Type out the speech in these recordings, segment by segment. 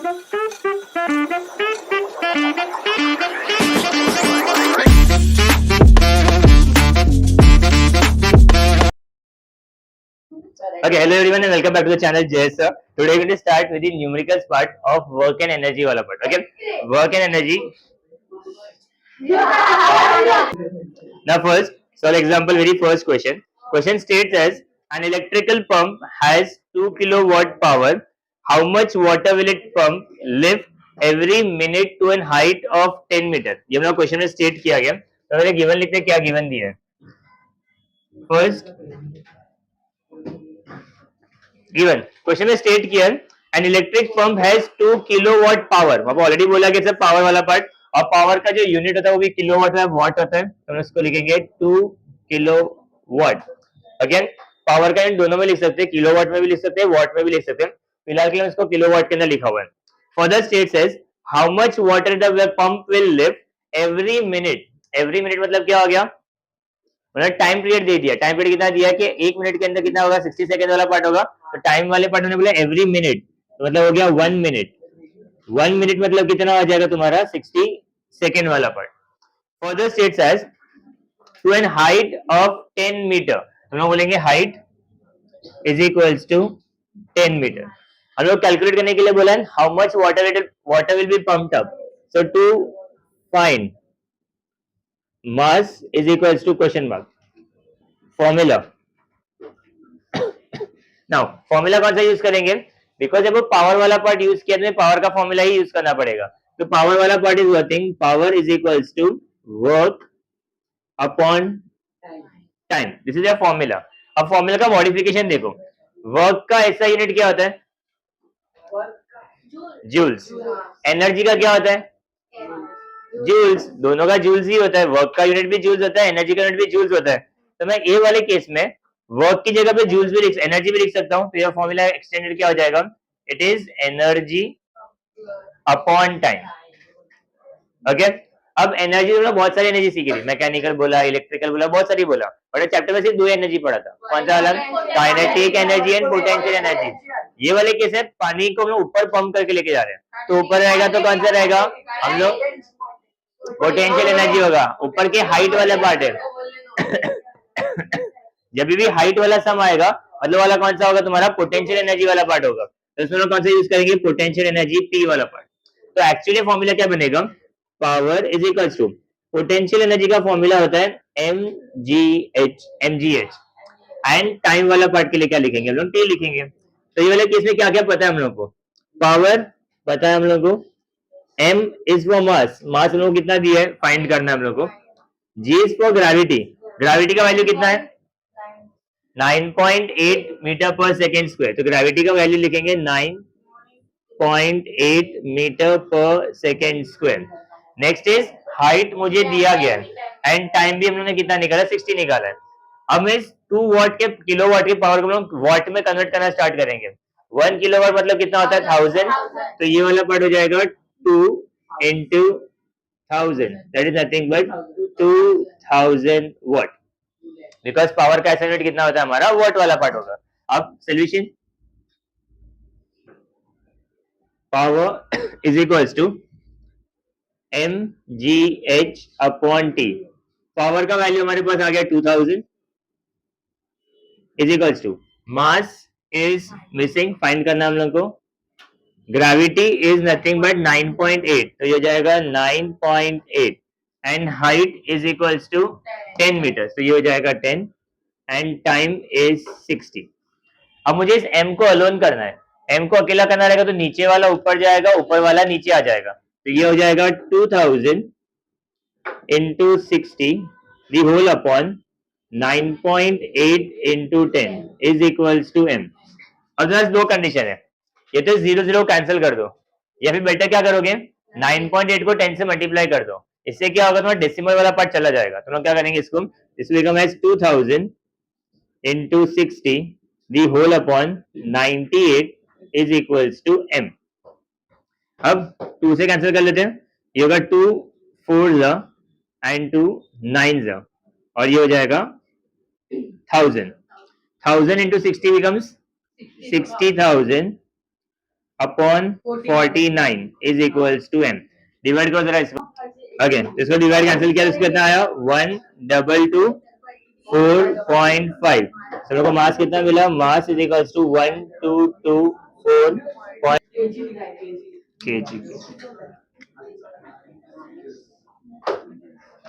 Okay, hello everyone and welcome back to the channel JS sir. Today we're going to start with the numericals part of work and energy wala part. Okay, work and energy. Now first, so example, very first question. Question states as an electrical pump has 2 kilowatt power. How much water will it pump lift every minute to a height of 10 meter? ये अपना question में state किया गया. तो मेरे given लिखते क्या given दिया है. फर्स्ट गिवन क्वेश्चन में स्टेट किया an electric pump has 2 kilowatt power. अब ऑलरेडी बोला कि सर पावर वाला पार्ट, और पावर का जो यूनिट होता है वो भी किलोवाट में वॉट होता है, तो हम इसको लिखेंगे 2 किलोवाट. अगेन पावर का यूनिट दोनों में लिख सकते हैं, किलोवाट में भी लिख सकते हैं, वॉट में भी लिख सकते हैं. फिलहाल के लिए इसको किलोवाट के अंदर लिखा हुआ है. Further state says how much water the pump will lift every minute. Every minute मतलब क्या हो गया, मतलब टाइम पीरियड दे दिया. टाइम पीरियड कितना दिया कि 1 मिनट के अंदर कितना होगा, 60 सेकंड वाला पार्ट होगा. तो टाइम वाले पार्ट में बोला एवरी मिनट, तो मतलब हो गया 1 मिनट. 1 मिनट मतलब कितना हो जाएगा तुम्हारा 60 सेकंड वाला part. Further states as to an height of 10 metre. हम लोग बोलेंगे height is equals to 10 metre. हम लोग कैलकुलेट करने के लिए बोला है how much water will be pumped up. So to find mass is equals to question mark formula. now formula कौन सा यूज करेंगे, बिकॉज जब वो पावर वाला पार्ट यूज किया तो पावर का फॉर्मूला ही यूज करना पड़ेगा. तो पावर वाला part is working, power is equals to work upon time. This is a formula. अब फॉर्मूला का मॉडिफिकेशन देखो. वर्क का ऐसा यूनिट क्या होता है, जूल्स. एनर्जी का क्या होता है, जूल्स. दोनों का जूल्स ही होता है. वर्क का यूनिट भी जूल्स होता है, एनर्जी का यूनिट भी जूल्स होता है. तो मैं ए वाले केस में वर्क की जगह पे जूल्स भी लिख, एनर्जी भी लिख सकता हूँ. तो यह फॉर्मूला एक्सटेंडेड क्या हो जाएगा, it is energy upon time. Okay. अब एनर्जी में बहुत सारी एनर्जी सीखी थी, मैकेनिकल बोला, इलेक्ट्रिकल बोला, बहुत सारी बोला. बट चैप्टर में सिर्फ 2 एनर्जी पढ़ा था. कौन सा वाला, kinetic energy and potential energy. ये वाले केस है पानी को हम लोग ऊपर पंप करके लेके जा रहे हैं, तो ऊपर रहेगा तो कौन सा रहेगा, हम लोग पोटेंशियल एनर्जी होगा. ऊपर के हाइट वाला पार्ट है. जब भी हाइट वाला सम आएगा मतलब वाला कौन सा होगा, तुम्हारा पोटेंशियल एनर्जी वाला पार्ट होगा. तो इसमें कौन सा यूज करेंगे, पोटेंशियल एनर्जी पी वाला पार्ट. तो एक्चुअली फॉर्मूला क्या बनेगा, power is equals to potential energy का फॉर्मूला होता है mgh. एंड टाइम वाला पार्ट के लिए क्या लिखेंगे, हम लोग टी लिखेंगे. तो ये वाले केस में क्या क्या पता है हम लोग को, पावर पता है हम लोग को, m इज फॉर मास, मास हम लोग कितना दिया है फाइंड करना है हम लोग को. g is for gravity, gravity का वैल्यू कितना है 9.8 मीटर पर सेकेंड स्क्वायर. तो ग्रेविटी का वैल्यू लिखेंगे 9.8 मीटर पर second square. Next is height मुझे दिया गया है, एंड टाइम भी हम लोगों ने कितना निकाला, 60 निकाला है. अब इस 2 वाट के किलोवाट की पावर को हम लोग वाट में कन्वर्ट करना स्टार्ट करेंगे. 1 किलोवाट मतलब कितना होता है 1000. तो ये वाला पार्ट हो जाएगा 2 into 1000, that is nothing but 2000 watt, because power का ऐसा यूनिट कितना होता है हमारा, वॉट वाला पार्ट होगा. अब solution, power is equals to mgh upon t. Power का वैल्यू हमारे पास आ गया 2000 is equals to mass is missing, find करना हम लोग को. ग्रेविटी इज नथिंग बट 9.8, तो ये हो जाएगा 9.8. And height is equals to 10 metre, तो ये हो जाएगा 10. And time is 60. अब मुझे इस m को अलोन करना है. m को अकेला करना रहेगा तो नीचे वाला ऊपर जाएगा, ऊपर वाला नीचे आ जाएगा. तो ये हो जाएगा 2000 into 60 the whole upon 9.8 into 10 is equals to m. और बस 2 कंडीशन है, ये तो 0 कैंसिल कर दो, या फिर बेटर क्या करोगे 9.8 को 10 से मल्टीप्लाई कर दो. इससे क्या होगा, तुम्हारा डेसिमल वाला पार्ट चला जाएगा. तो लोग क्या करेंगे, इसको लिखा है 2000 into 60 the whole upon 98 is equals to m. अब 2 से कैंसिल कर लेते हैं, ये होगा 2 4 एंड 2 9 और ये हो जाएगा 1000. 1000 into 60 becomes 60,000 upon 49 is equals to m। Divide करो जरा इसको। ओके, इसको डिवाइड कैंसिल किया तो इसको कितना आया 122 4.5। सब लोगों को मास कितना मिला? Mass is equals to 1224 kg।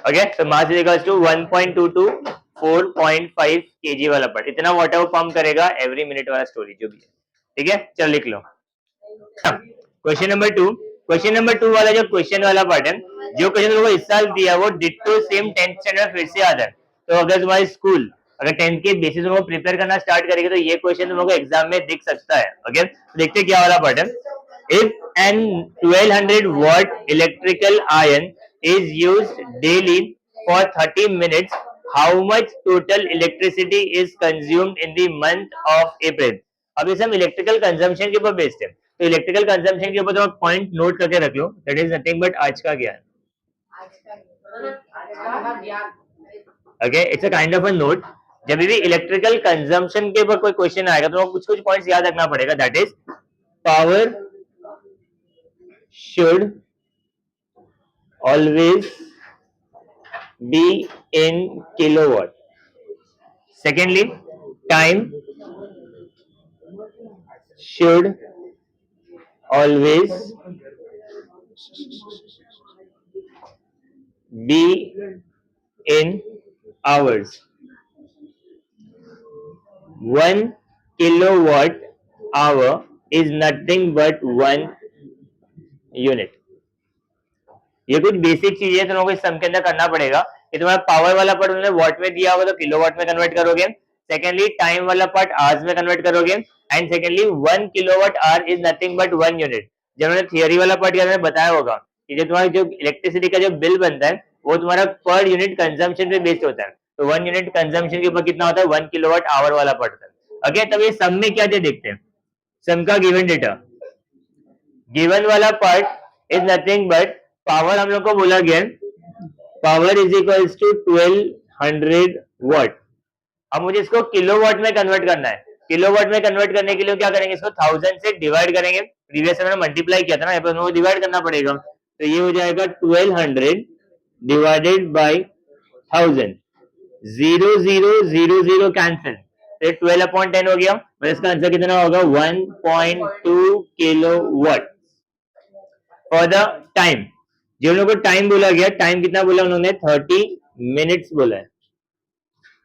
Okay, so mass is equals to 1.224.5 kg वाला पार्ट, इतना वाटर वो पंप करेगा एवरी मिनट वाला स्टोरी जो भी है। ठीक है, चल लिख लो। Question number 2। क्वेश्चन नंबर 2 वाला जो क्वेश्चन वाला पार्ट है, जो क्वेश्चन तुमको इस साल दिया वो डिट्टो सेम 10th स्टैंडर्ड फिर से आता है। तो अगर तुम्हारी स्कूल अगर 10th के बेसिस तुमको प्रिपेयर करना स्टार्ट करेगी तो ये क्वेश्चन तुमको एग्जाम में दिख सकता है। ओके, तो देखते क्या वाला पार्ट है। If an 1200 watt electrical iron is used daily for 30 minutes, how much total electricity is consumed in the month of April? अब इसे हम इलेक्ट्रिकल कंजम्पशन के ऊपर बेस्ड है, तो इलेक्ट्रिकल कंजम्पशन के ऊपर तो आप पॉइंट नोट करके रख लो, दैट इज नथिंग बट आज का ज्ञान। Okay, it's a kind of a note. जब भी इलेक्ट्रिकल कंजम्पशन के ऊपर कोई क्वेश्चन आएगा तो कुछ कुछ पॉइंट्स याद रखना पड़ेगा, that is power should always be in kilowatt. Secondly, time should always be in hours. 1 kilowatt hour is nothing but 1 unit. ये कुछ बेसिक चीज है, तुमको इस सम के अंदर करना पड़ेगा कि तुम्हारा पावर वाला पार्ट उन्होंने वॉट में दिया होगा तो किलोवाट में कन्वर्ट करोगे। सेकेंडली टाइम वाला पार्ट आवर्स में कन्वर्ट करोगे। And secondly 1 kilowatt hour is nothing but 1 unit. जब उन्होंने थियोरी वाला पार्ट के बताया होगा कि जो तुम्हारा जो इलेक्ट्रिसिटी का जो बिल बनता है वो तुम्हारा पर यूनिट कंजम्पशन पे बेस्ड होता है, तो 1 यूनिट कंजम्पशन के ऊपर कितना होता है 1 किलोवाट आवर वाला पार्ट होता है। ओके, तब ये सम में क्या दे देखते हैं। सम का गिवन डेटा, गिवन वाला part is nothing but power हम लोग को बोला गया power is equals to 1200 watt. अब मुझे इसको किलोवाट में कन्वर्ट करना है। किलोवाट में कन्वर्ट करने के लिए क्या करेंगे, इसको 1000 से डिवाइड करेंगे। प्रीवियस में मैंने मल्टीप्लाई किया था ना, यहाँ पर डिवाइड करना पड़ेगा, तो ये हो जाएगा 1200 डिवाइडेड बाई 1000। 0 0 0 0 कैंसिल, तो 12/10 हो गया। और इसका आंसर कितना होगा 1.2 किलोवाट। फॉर द टाइम, जो लोगों को टाइम बोला गया, टाइम कितना बोला उन्होंने 30 मिनट्स बोला है,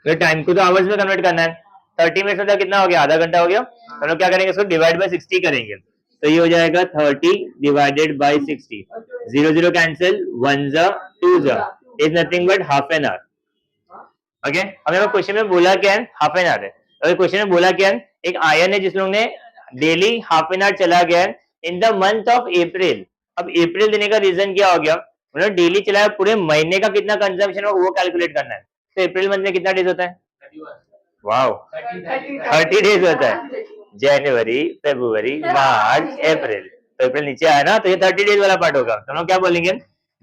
तो टाइम को तो आवर्स में कन्वर्ट करना है। 30 मिनट्स मतलब कितना हो गया, आधा घंटा हो गया। हम लोग क्या करेंगे, इसको डिवाइड बाय 60 करेंगे, तो ये हो जाएगा 30 डिवाइडेड बाय 60। 0 0 कैंसिल, 1 जा 2 जा is nothing but half an hour. Okay, हमें क्वेश्चन में बोला क्या है, हाफ एन आवर है। अगर क्वेश्चन में बोला क्या है, एक आयन है जिस लोग ने डेली हाफ एन आवर चला गया है in the month of April. अब अप्रैल देने का रीजन क्या हो गया, उन्होंने डेली चलाया, पूरे महीने का कितना कंजम्पशन हो वो कैलकुलेट करना है। तो अप्रैल मंथ में कितना डेज होता है, वाओ 30 डेज होता है। जनवरी, फरवरी, मार्च, अप्रैल, तो अप्रैल नीचे आया ना, तो ये 30 डेज वाला पार्ट होगा। तो हम क्या बोलेंगे,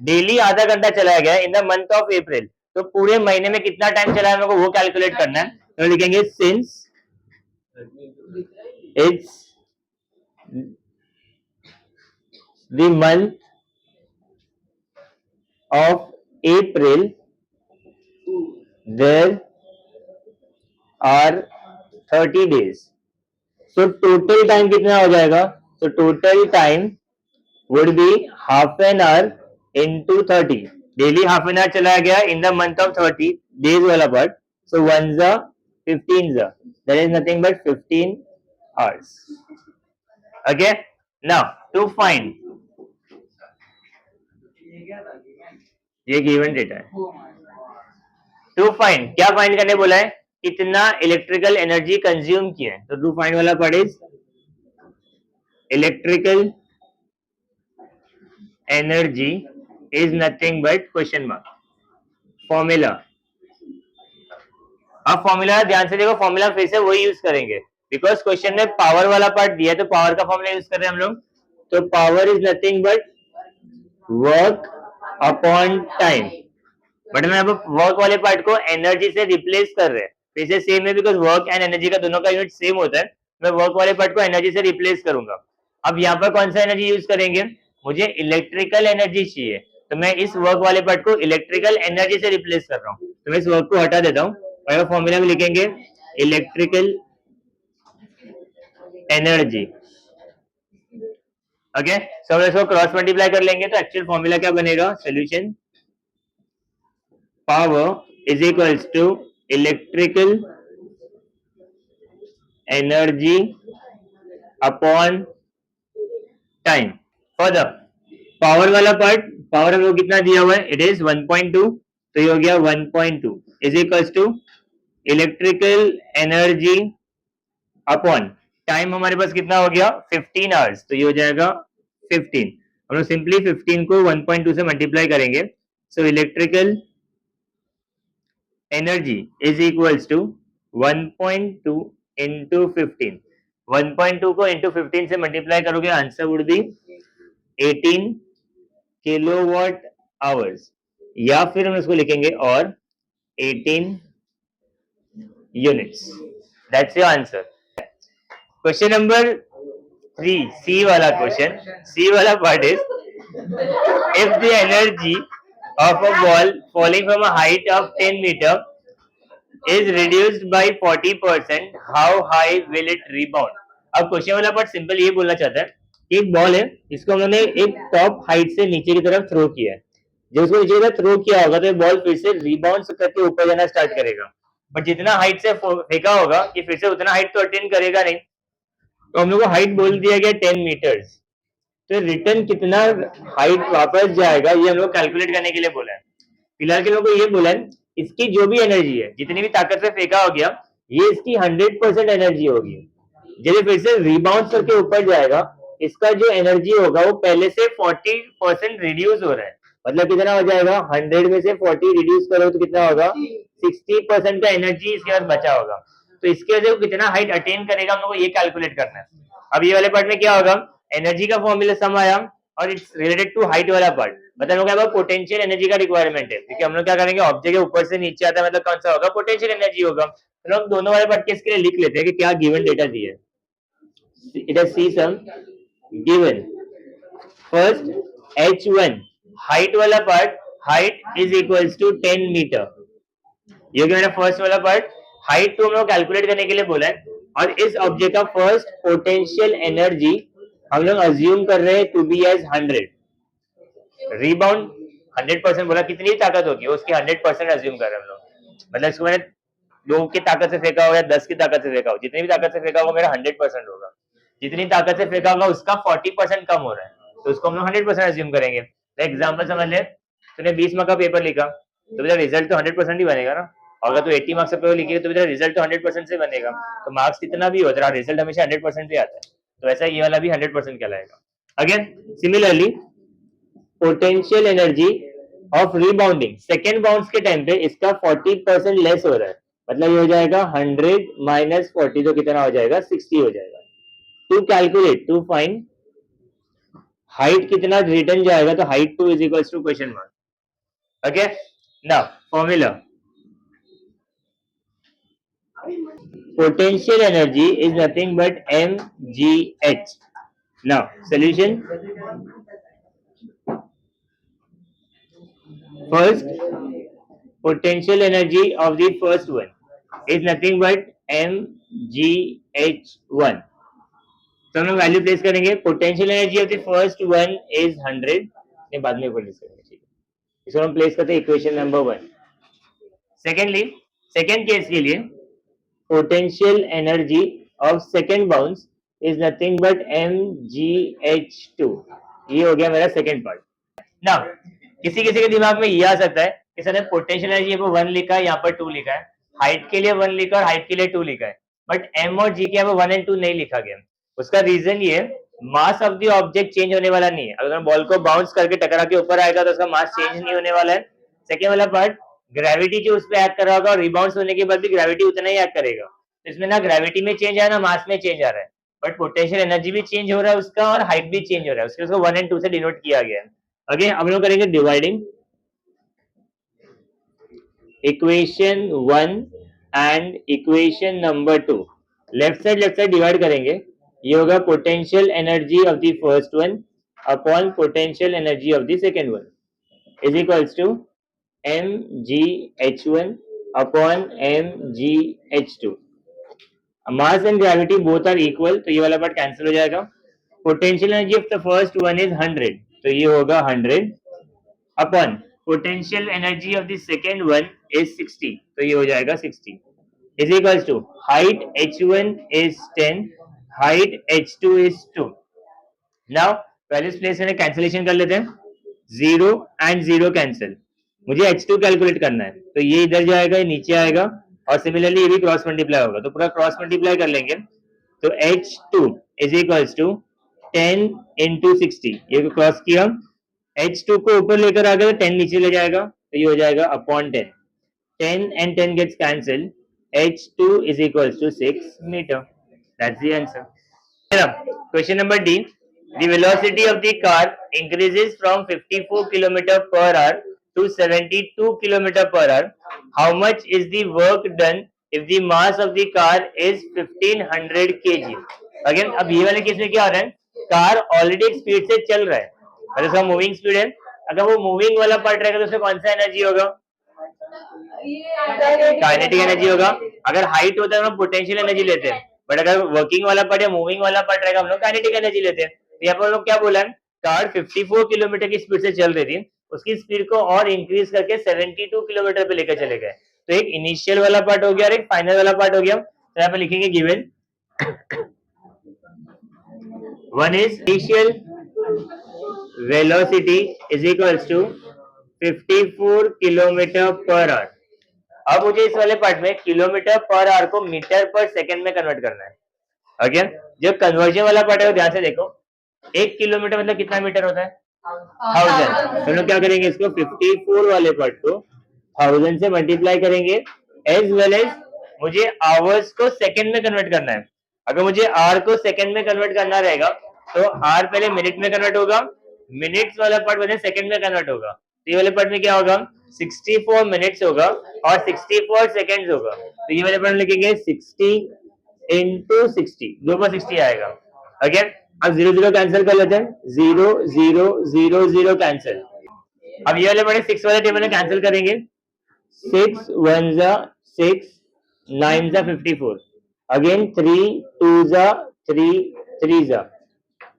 डेली आधा घंटा चलाया गया in the month of April, तो पूरे महीने में कितना टाइम चला है वो कैलकुलेट करना है। तो लिखेंगे since it's the month of April, there are 30 days. So total time कितना हो जाएगा, so total time would be half an hour into 30. Daily half an hour चलाया गया in the month of 30 days वाला part, so 1 जा 15 जा, that is nothing but 15 hours. Okay, now to find, ये given data है। To find, क्या find करने बोला है, कितना इलेक्ट्रिकल एनर्जी कंज्यूम किया है। तो टू फाइंड वाला part is electrical energy is nothing but question mark formula. अब फॉर्मूला ध्यान से देखो, फॉर्मूला फिर से वही यूज करेंगे बिकॉज क्वेश्चन में पावर वाला पार्ट दिया है, तो पावर का फॉर्मूला यूज कर रहे हैं हम लोग। तो power is nothing but work upon time, but मैं अब वर्क वाले पार्ट को एनर्जी से रिप्लेस कर रहे हैं, फिर से सेम है बिकॉज वर्क एंड एनर्जी का दोनों का यूनिट सेम होता है। मैं वर्क वाले पार्ट को एनर्जी से रिप्लेस करूंगा। अब यहाँ पर कौन सा एनर्जी यूज करेंगे, मुझे इलेक्ट्रिकल एनर्जी चाहिए, तो मैं इस वर्क वाले पार्ट को इलेक्ट्रिकल एनर्जी से रिप्लेस कर रहा हूँ, तो मैं इस वर्क को हटा देता हूँ और फॉर्मूला में लिखेंगे इलेक्ट्रिकल एनर्जी। ओके, सो हम इसको क्रॉस मल्टीप्लाई कर लेंगे तो एक्चुअल फॉर्मूला क्या बनेगा, solution power is equals to electrical energy upon time. For the power वाला पार्ट, पावर हम लोग कितना दिया हुआ है, इट इज 1.2, तो ये हो गया 1.2 is equals to electrical energy upon time, हमारे पास कितना हो गया 15 आवर्स, तो ये हो जाएगा 15। हम लोग सिंपली 15 को 1.2 से मल्टीप्लाई करेंगे, so electrical energy is equals to 1.2 into 15, 1.2 को इंटू 15 से मल्टीप्लाई करोगे, answer would be 18 kilowatt hours, या फिर हम इसको लिखेंगे और 18 units. That's your answer. Question number 3, C वाला क्वेश्चन, सी वाला part is if the energy of a ball falling from a height of 10 meter is reduced by 40%, how high will it rebound? अब question वाला part simple ये बोलना चाहता है कि एक बॉल है, इसको उन्होंने एक टॉप हाइट से नीचे की तरफ थ्रो किया है, जब उसको नीचे की तरफ थ्रो किया होगा तो बॉल फिर से रिबाउंड करके ऊपर जाना स्टार्ट करेगा, बट जितना हाइट से फेंका होगा ये फिर से उतना हाइट तो अटेन करेगा नहीं, तो हम लोग को हाइट बोल दिया गया 10 मीटर्स, तो रिटर्न कितना हाइट वापस जाएगा ये हम लोग कैलकुलेट करने के लिए बोला है। फिलहाल के लोगों को ये बोला है इसकी जो भी एनर्जी है, जितनी भी ताकत से फेंका हो गया, ये इसकी 100% एनर्जी होगी, जब फिर से रिबाउंड करके ऊपर जाएगा, इसका जो एनर्जी होगा वो पहले से 40% रिड्यूस हो रहा है, मतलब कितना हो जाएगा, 100 में से 40 रिड्यूस करो तो कितना होगा, 60% का एनर्जी इसके बाद बचा होगा, तो इसके वजह से कितना हाइट अटेन करेगा हम लोग को ये कैलकुलेट करना है। अब ये वाले पार्ट में क्या होगा, एनर्जी का फॉर्मूला सम आया और इट्स रिलेटेड टू हाइट वाला पार्ट, मतलब हम लोग पोटेंशियल एनर्जी का रिक्वायरमेंट है, क्योंकि हम लोग क्या करेंगे, ऑब्जेक्ट ऊपर से नीचे आता है, मतलब कौन सा होगा, पोटेंशियल एनर्जी होगा, तो हम दोनों वाले पार्ट के इसके लिए लिख लेते हैं कि क्या गिवन डेटा दिया है। It is see some given first h1 height वाला part, height is equals to 10 metre, ये हो गया मेरा फर्स्ट वाला पार्ट। हाइट तो हम लोग कैलकुलेट करने के लिए बोला है, और इस ऑब्जेक्ट का फर्स्ट पोटेंशियल एनर्जी हम लोग अज्यूम कर रहे हैं टू बी एज 100, रिबाउंड 100% बोला, कितनी ताकत होगी उसकी 100% अज्यूम कर रहे हैं हम लोग, मतलब इसको मैंने 2 की ताकत से फेंका हो या 10 की ताकत से फेंका हो, जितनी भी ताकत से फेंका होगा मेरा 100% होगा, जितनी ताकत से फेंका होगा उसका 40% कम हो रहा है, तो उसको हम लोग 100% अज्यूम करेंगे। तो एग्जाम्पल समझ ले, तूने 20 मार्क का पेपर लिखा तो मेरा रिजल्ट तो 100% ही बनेगा ना, अगर तू 80 मार्क्स का पेपर लिखेगा तो मेरा रिजल्ट तो 100% से बनेगा, तो मार्क्स कितना भी हो तेरा रिजल्ट हमेशा 100% पे आता है, तो ऐसा ये वाला भी 100% कहलाएगा। Again similarly potential energy of rebounding second bounce के टाइम पे इसका 40% लेस हो रहा है, मतलब ये हो जाएगा 100 माइनस 40, तो कितना हो जाएगा, 60 हो जाएगा। To calculate, to find height कितना रिटर्न जाएगा, तो height 2 is equals to question mark. Okay, now formula potential energy is nothing but mgh. Now solution, first potential energy of the first one is nothing but mgh1, तो हम लोग value place करेंगे, potential energy of the first one is 100, ने बाद में place करेंगे, ठीक है, इसको हम प्लेस करते हैं equation number 1। Secondly second case के लिए potential energy of second bounce is nothing but mgh2, ये हो गया मेरा सेकेंड पार्ट। ना किसी किसी के दिमाग में ये आ सकता है कि सर पोटेंशियल एनर्जी यहाँ पर 1 लिखा है, यहाँ पर 2 लिखा है, हाइट के लिए 1 लिखा और हाइट के लिए 2 लिखा है, बट m और g के यहाँ पर 1 and 2 नहीं लिखा गया। उसका रीजन ये, मास ऑफ द ऑब्जेक्ट चेंज होने वाला नहीं है, अगर बॉल को बाउंस करके टकरा के ऊपर आएगा तो उसका मास चेंज नहीं होने वाला है। सेकेंड वाला पार्ट, ग्रेविटी जो उस पर एक्ट कर रहा होगा और रिबाउंस होने के बाद भी ग्रेविटी उतना ही एक्ट करेगा, तो इसमें ना ग्रेविटी में चेंज है ना मास में चेंज आ रहा है, बट पोटेंशियल एनर्जी भी चेंज हो रहा है उसका और हाइट भी चेंज हो रहा है, उसको 1 and 2 से डिनोट किया गया है। अगेन हम लोग करेंगे dividing equation 1 and equation number 2, left side divide करेंगे, ये होगा potential energy of the first one upon potential energy of the second one is equals to mgh1 upon mgh2। Mass and gravity both are equal, तो ये वाला part cancel हो जाएगा। Potential energy of the first one is 100, तो ये होगा 100 upon potential energy of the second one is 60, तो ये हो जाएगा 60 is equals to height h1 is 10, height h2 is 2। Now पहले इस प्लेस में कैंसिलेशन कर लेते हैं, 0 एंड 0 कैंसिल। मुझे h2 कैलकुलेट करना है, तो ये इधर जाएगा, ये नीचे आएगा, और सिमिलरली ये भी क्रॉस मल्टीप्लाई होगा, तो पूरा क्रॉस मल्टीप्लाई कर लेंगे। तो h2 is equals to 10 into 60, ये क्रॉस किया, h2 को ऊपर लेकर आ गया तो 10 नीचे ले जाएगा, तो ये हो जाएगा upon 10, 10 and 10 gets cancelled, h2 is equals to 6 meter. That's the answer. Question number D. The velocity of the car increases from 54 km per hour to 72 km per hour. How much is the work done if the mass of the car is 1500 kg? Again, अब ये वाले case में क्या हो रहा है, car already एक speed से चल रहा है, मतलब उसका मूविंग स्पीड है। अगर वो मूविंग वाला पार्ट रहेगा तो उसमें कौन सा एनर्जी होगा, काइनेटिक एनर्जी होगा। अगर हाइट होता है हम पोटेंशियल एनर्जी लेते हैं, बट अगर वर्किंग वाला पार्ट या मूविंग वाला पार्ट रहेगा हम लोग काइनेटिक एनर्जी लेते हैं। तो यहाँ पर हम लोग क्या बोला है, कार 54 किलोमीटर की स्पीड से चल रही थी, उसकी स्पीड को और इंक्रीज करके 72 किलोमीटर पे लेकर चले गए। तो एक इनिशियल वाला पार्ट हो गया और एक फाइनल वाला पार्ट हो गया। तो यहाँ पे लिखेंगे given one is initial velocity is equals to 54 kilometre per hour. अब मुझे इस वाले पार्ट में किलोमीटर पर आवर को मीटर पर सेकंड में कन्वर्ट करना है। ओके, जो कन्वर्जन वाला पार्ट है वो ध्यान से देखो, 1 किलोमीटर मतलब कितना मीटर होता है, 1000। तो लोग क्या करेंगे, इसको 54 वाले पार्ट को 1000 से मल्टीप्लाई करेंगे, एज वेल एज मुझे आवर्स को सेकंड में कन्वर्ट करना है। अगर मुझे आवर को सेकंड में कन्वर्ट करना रहेगा तो आवर पहले मिनट में कन्वर्ट होगा, मिनट्स वाला पार्ट पहले सेकंड में कन्वर्ट होगा। तो ये वाले पार्ट में क्या होगा, 64 मिनट्स होगा और 64 सेकंड्स होगा। तो ये वाले पार्ट लिखेंगे 60 इंटू 60, 2 पर 60 आएगा। ओके, अब 0 0 कैंसिल कर लेते हैं, 0 0 0 0 कैंसिल। अब ये वाले पार्ट 6 वाले टेबल में कैंसिल करेंगे, 6 1 जा 6, 9 जा 54, अगेन 3 2 जा 3 3 जा,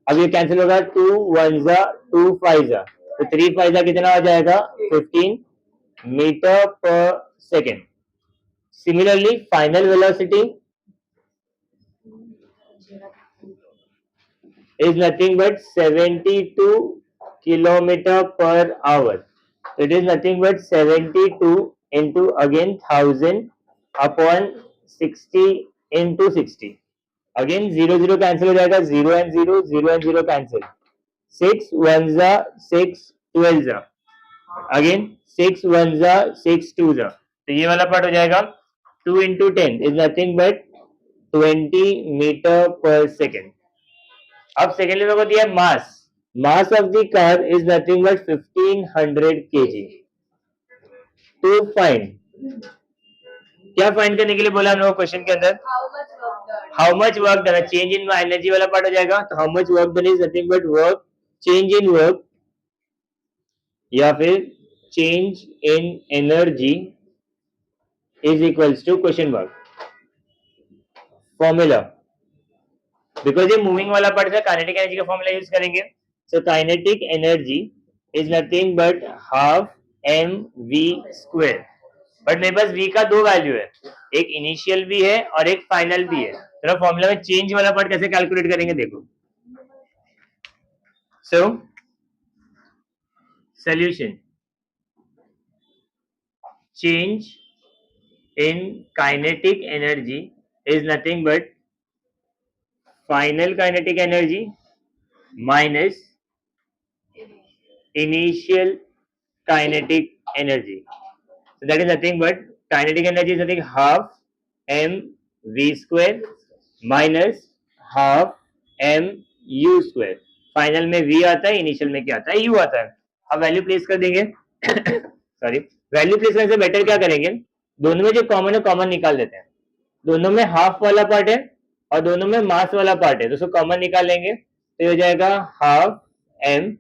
अब ये कैंसिल होगा, 2 1 जा 2 5 जा, तो 3 5 जा कितना आ जाएगा, 15 मीटर पर second. Similarly final velocity is nothing but 72 kilometer per hour. So it is nothing but 72 into again 1000 upon 60 into 60. Again 0 0 cancel हो जाएगा, 0 and 0 0 and 0 cancel, 6 1 जा 6 12 जा, again 6 1 जा 6 2 जा, तो ये वाला पार्ट हो जाएगा 2 into 10 is nothing but 20 meter per second. अब सेकेंडली मेरे को दिया mass, mass of the car is nothing but 1500 kg। To find, क्या फाइंड करने के लिए बोला हम लोग क्वेश्चन के अंदर, how much work done, change in energy वाला पार्ट हो जाएगा। तो how much work done is nothing but work, change in work या फिर change in energy is equals to question mark. Formula, because ये मूविंग वाला पार्ट है, kinetic energy का फॉर्मूला यूज करेंगे। So kinetic energy is nothing but half m v square. But मेरे पास v का दो वैल्यू है, एक इनिशियल भी है और एक फाइनल भी है। तो फॉर्मूला में चेंज वाला पार्ट कैसे कैलकुलेट करेंगे देखो। So solution, change in kinetic energy is nothing but final kinetic energy minus initial kinetic energy. So that is nothing but kinetic energy is nothing half m v square minus half m u square। Final में v आता है, initial में क्या आता है, u आता है। अब वैल्यू प्लेस कर देंगे सॉरी, वैल्यू प्लेस करने से बेटर क्या करेंगे, दोनों में जो कॉमन है कॉमन निकाल देते हैं। दोनों में हाफ वाला पार्ट है और दोनों में मास वाला पार्ट है, तो उसको कॉमन निकालेंगे, तो ये हो जाएगा हाफ m,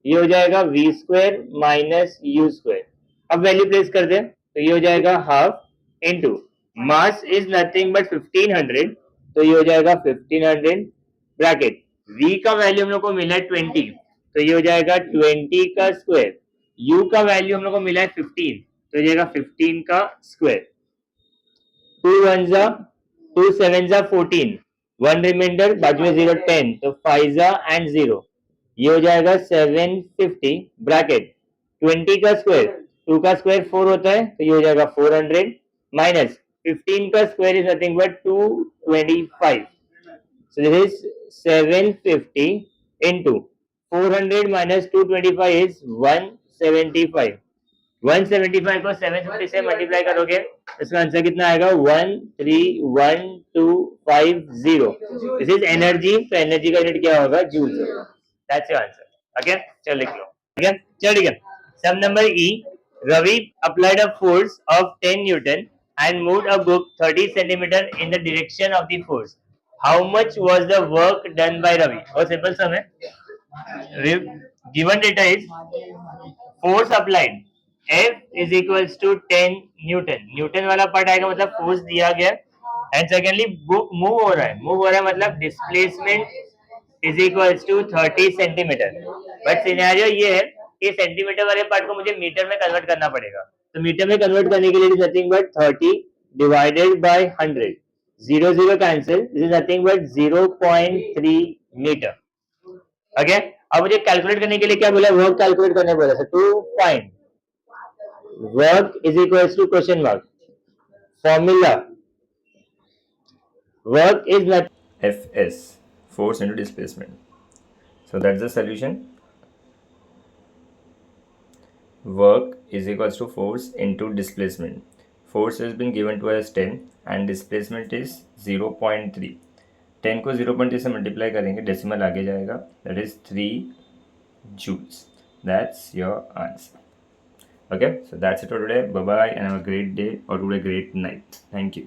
ये हो जाएगा v square minus u square. अब वैल्यू प्लेस कर दें, तो ये हो जाएगा half into mass is nothing but 1500, तो ये हो जाएगा 1500 ब्रैकेट v का वैल्यू हम लोग को मिला है 20, तो ये हो जाएगा 20 का स्क्वायर, u का वैल्यू हम लोग को मिला है 15, तो ये जाएगा 15 का स्क्वायर। 2 1 जा 2 7 जा 14, 1 रिमाइंडर, बाजू में 0 10, तो 5 जा एंड 0, ये हो जाएगा 750 ब्रैकेट 20 का स्क्वायर, 2 का स्क्वायर 4 होता है, तो ये हो जाएगा 400 माइनस 15 का square is nothing but 225, so this is 750 into 400 minus 225 is 175, 175 को 750 से मल्टीप्लाई करोगे, इसका आंसर कितना आएगा 1311250। दिस इज एनर्जी, तो एनर्जी का यूनिट क्या होगा, जूल्स होगा। That's your answer. ओके, चलो लिख लो। ठीक है, चलो ठीक है। Sum number E, Ravi applied a force of 10 newton and moved a book 30 centimeter in the direction of the force. How much was the work done by Ravi? और simple सम है। Given data is force applied F is equals to 10 Newton, Newton वाला part आएगा मतलब force दिया गया, and secondly book move हो रहा है, मूव हो रहा है मतलब displacement is equals to 30 centimetre. But scenario ये है कि सेंटीमीटर वाले पार्ट को मुझे मीटर में कन्वर्ट करना पड़ेगा, तो मीटर में कन्वर्ट करने के लिए is nothing but 30 divided by 100, 0 0 cancel, this is nothing but 0.3 metre. Okay, अब मुझे कैलकुलेट करने के लिए क्या बोला, वर्क कैलकुलेट करने बोला, so to find work is equals to question mark, formula work is not Fs, force into displacement. So that's the solution. Work is equals to force into displacement. Force has been given to us 10 and displacement is 0.3. 10 को 0.3 से multiply करेंगे, decimal आगे जाएगा, that is 3 joules. That's your answer. Okay, so that's it for today. Bye bye and have a great day or a great night. Thank you.